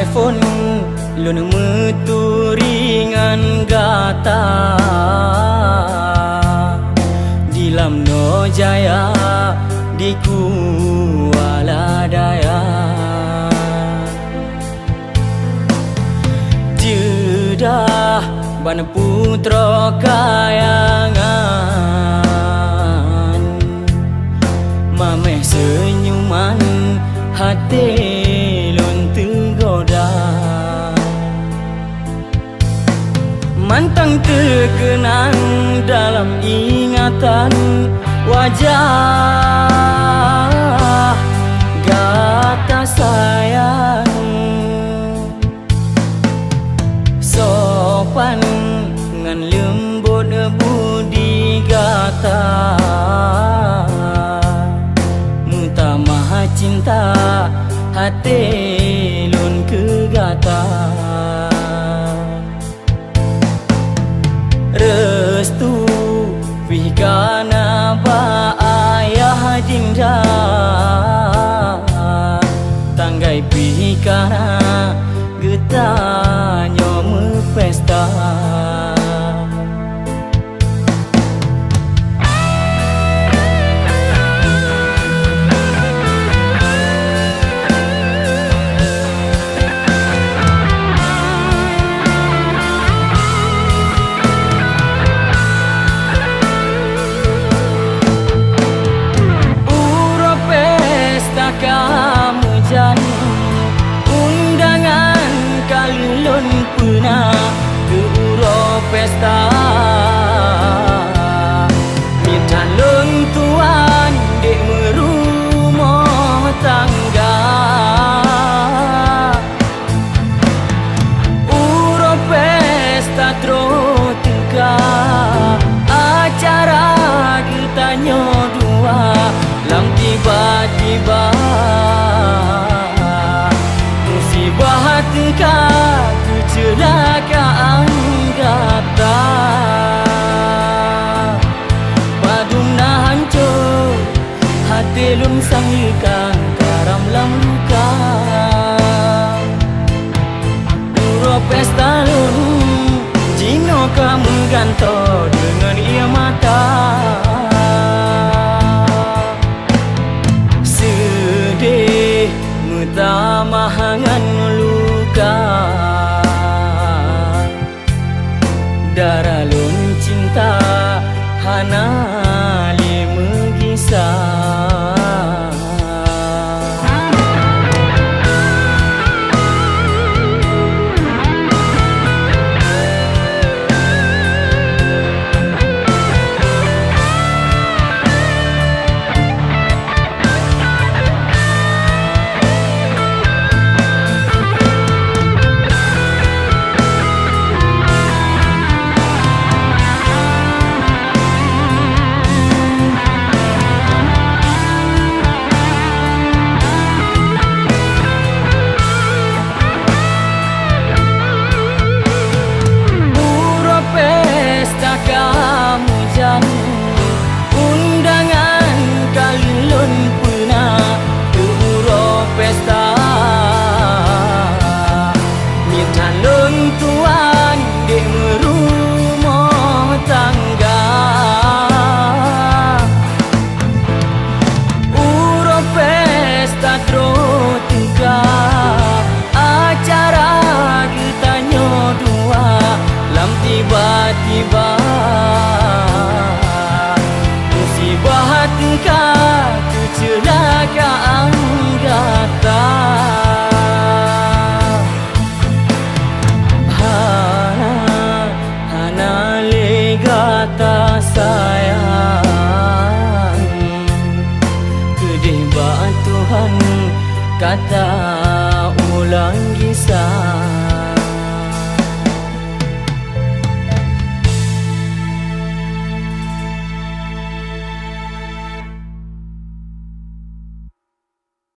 Telefon lun meturingan gata di Lamno Jaya di Kuala Daya jedah ban putra kayangan mameh senyuman hati mantang terkenang dalam ingatan wajah gata sayang sopan ngan lembut budi gata muta maha cinta hati lun ke gata restu fikana ba ayah jinda tanggai pikana getanyo mepesta undangan kalun puna ke uro pesta minta lun tuan dek merumah tangga uro pesta tro tengka acara getanyo dua lam tiba-tiba teka kecelakaan gata padumna hancur hati lun sang ikan karam lam luka uro pesta lun jino kamu ganto dengan ia mata sedih mutamahangan darah lun cinta hana li mengisah undangan kalun puna ke uro pesta minta lun tuan dek merumah tangga uro pesta tro tengka acara getanyo dua lam tiba-tiba teka kecelakaan gata hana le gata sayang kedeh ba Tuhan kata